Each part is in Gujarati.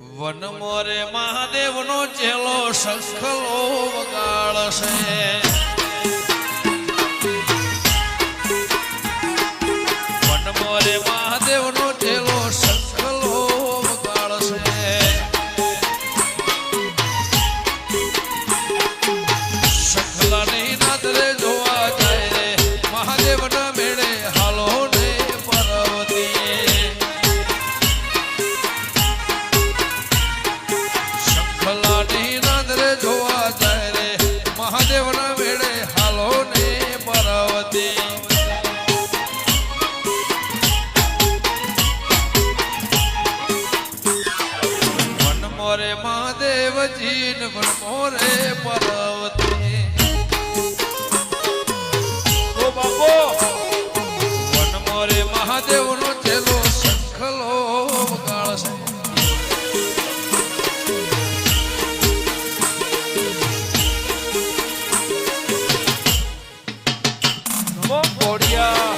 વન મોરે મહાદેવ નો ચેલો શંખલો વગાડશે વન મોરે મહાદેવ નો ચેલો શંખલો વગાડશે શંખલાની નાદરે જોવા જાય રે મહાદેવ ના મેળે હાલો ને પર્વતી શંખલાની નાદરે જોવા જાય રે મહાદેવ ના મેળે હાલો ને પર્વતી મોરે મહાદેવજી ને વન મોરે પર્વતી ઓ બાપો વન મોરે મહાદેવ નો ચેલો શંખલો વગાડશે નમો કોડિયા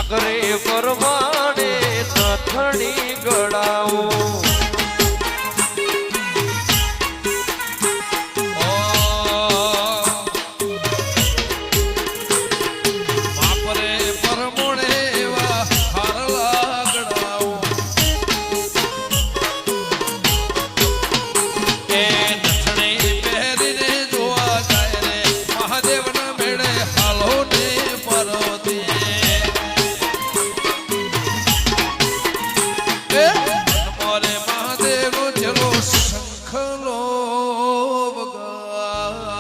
કરે પરમાણે નથણી ગળાવો બાપરે પરમોણે એવા હારલા ગળાવો એ નથણી પહેરીને જોવા જાય રે મહાદેવના મેળે હાલો ને પર્વતી મોરે મહાદેવ ચલો શંખલો વગાડશે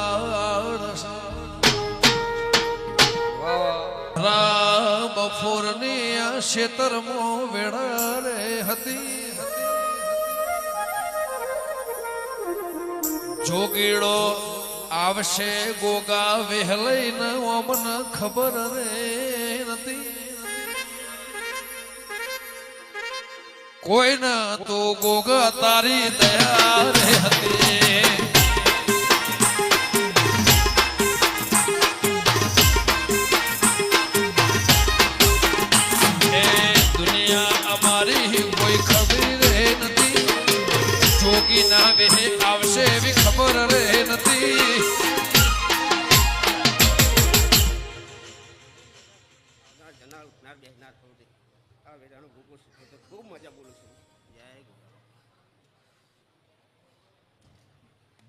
બપોરની આ ક્ષેત્રમાં વેળા રે હતી જોગીડો આવશે ગોગા વહેલઈને અમને ખબર રે નથી કોઈ ના તો ગોગા તારી દયા રે હતી એ દુનિયા અમારી કોઈ ખબર રે નથી જોગી ના વેહે આવશે એવી ખબર રે નથી ખૂબ મજા બોલું છું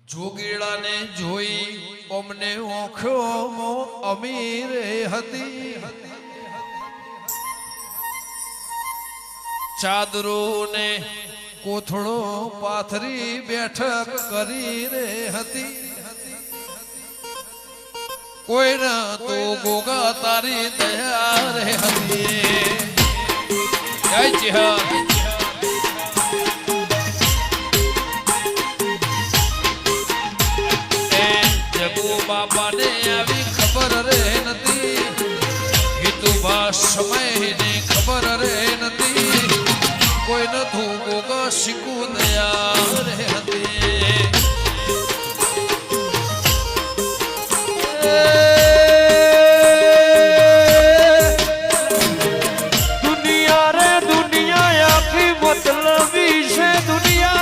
જોગીડાને જોઈ અમને ઓખોમાં અમીરે હતી ચાદરો ને કોથળો પાથરી બેઠક કરી રે હતી કોઈના તો ગોગા તારી દયા રે હતી જય ચિહા બાપાને આવી ખબર રે નથી હિતુભા સમયની ખબર રે નથી કોઈ નથું ગોગા શીખું દયા રે હતી દુનિયા રે દુનિયા આખી મતલબી છે દુનિયા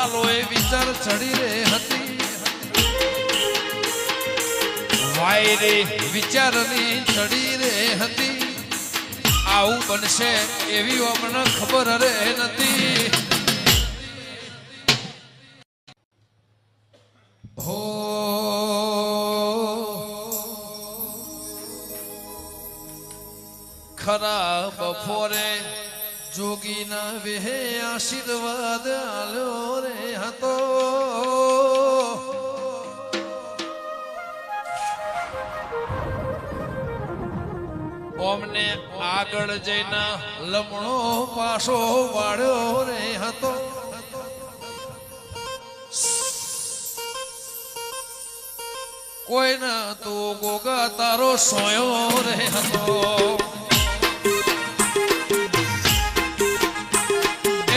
આલો એ વિચાર ચડી રે હતી વાયરે વિચારની ચડી રે હતી આવું બનશે એવી અમને ખબર રે નથી હો ખર ખરા બફોરે જોગીના વેહે આશીર્વાદ આલ્યો રે હતો. ઓમને આગળ જઈને લમણો પાછો વાળ્યો રે હતો. કોઈ ના તું ગોગા તારો સોયો રે હતો.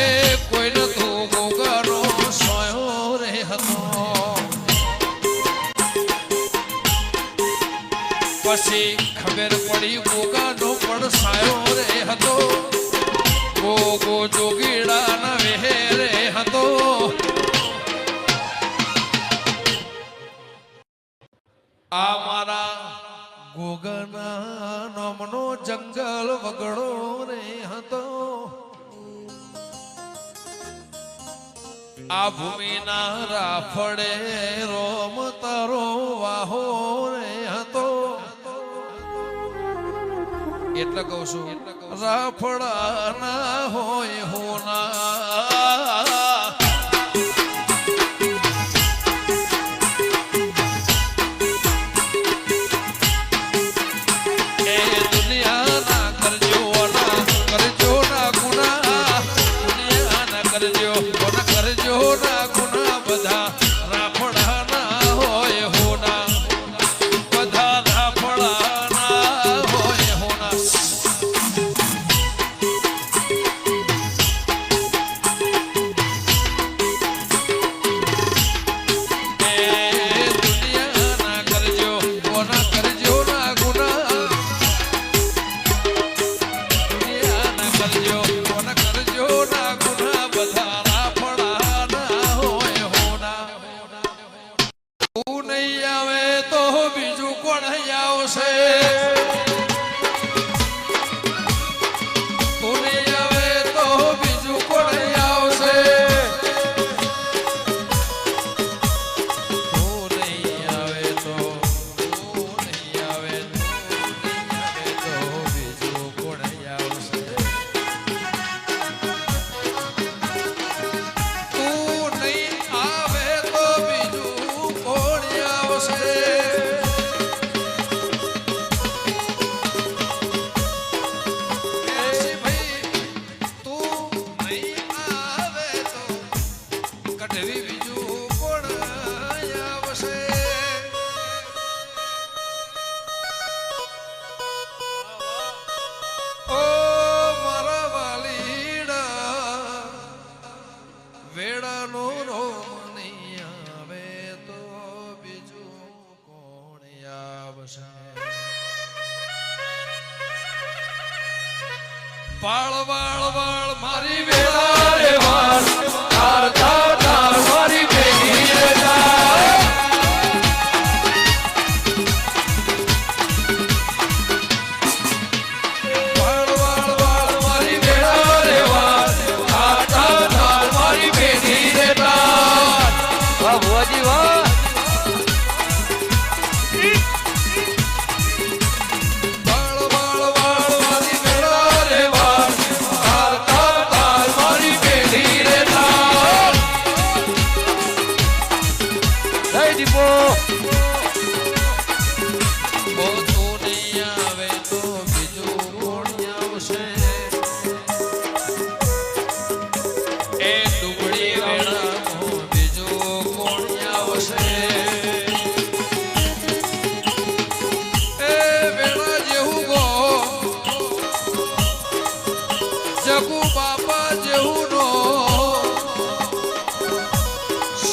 એ કોઈ ન તું ગોગાનો સોયો રે હતો. પછી ખબર પડી ગોગાનો પણ સાયો રે હતો. ગોગો જોગીડા ના વેહે રે હતો. આ મારા ગોગાના નામનો જંગલ વગડો રે હતો. આ ભૂમિના રાફડે રોમ તારો વાહો રે હતો. એટલે કહું છું રાફડા ના હોય હોના. વાળ વાળ વાળ મારી વેળા રે વાળ તાર તાર તાર મારી બેની રે તાર. વાળ વાળ વાળ મારી વેળા રે વાળ તાર તાર તાર મારી બેની રે તાર. વાહ ભુવાજી વાહ.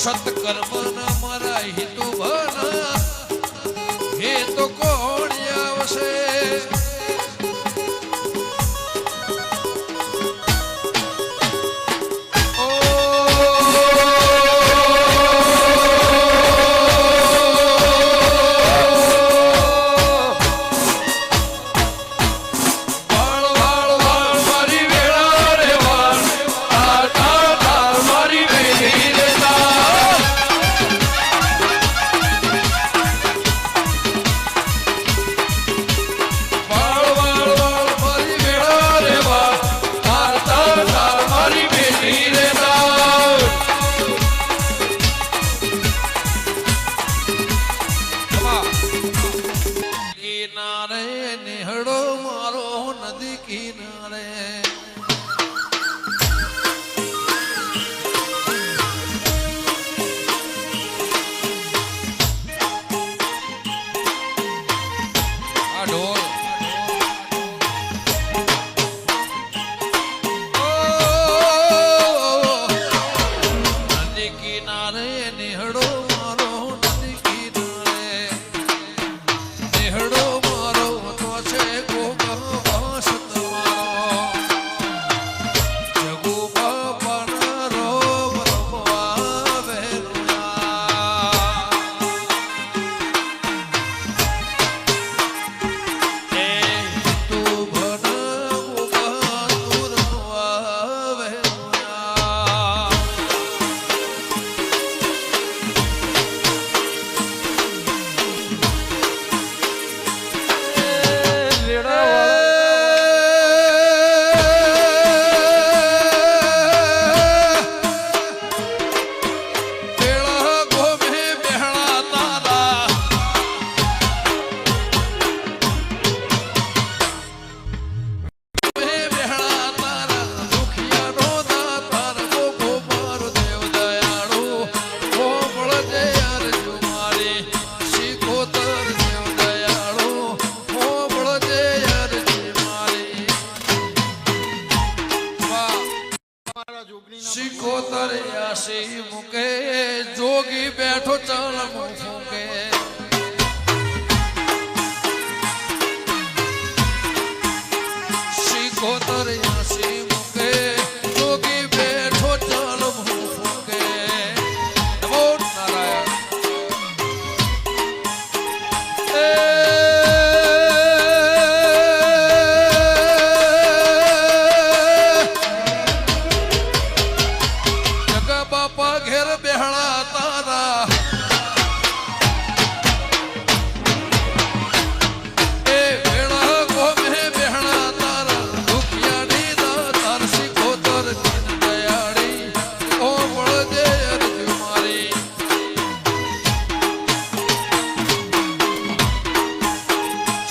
સત્કર્મ ન મરા હિતુ બના હે તો કોણ આવશે. જય દીપો. નદી કિનારે આ ઢોલ નદી કિનારે નિહળો મારો નદી કિનારે નિહળો મારો તો છે ગોગા સત મારો જગુ બાપા રો રમવા વેરુયા એ તું ભન ગોગા તું રમવા વેરુયા પેળા ગોમે બેહણા તારા બેહણા તારા દુખિયાનો દાતાર ગોગો મારો દેવ દયાળુ કોમળ દે અરજુ મારી શીખોતર દેવ દયાળુ કોમળ દે અરજુ મારી વાહ શીખોતર આશી મુકે જોગી બેઠો ચાલ ફૂકે શીખોતર આશી મુકે જોગી બેઠો ચાલ ફૂકે નમો નારાયણ જગા બાપા ઘેર બેહણા તારા એ વેળા ગોમે બેહણા તારા દુખિયાની દાતાર શીખોતર દીન દયાળી કોમળ દે અરજુ મારી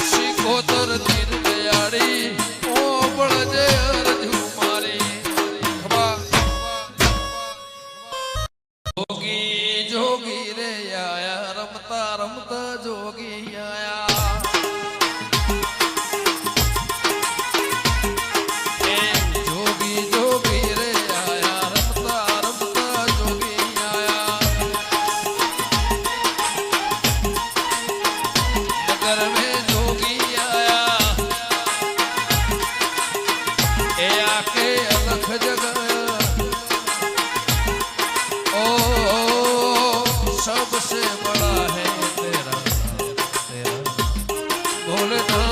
શીખોતર દીન દયાળી કોમળ દે અરજુ મારી ખબા જોગી જોગી રે આયા રમતા રમતા જોગી આયા એ જોગી જોગી રે આયા રમતા રમતા જોગી આયા નગર में જોગી આયા એ આકે અલખ જગાયા ओ सबसे बड़ा है तेरा तेरा भोलेनाथ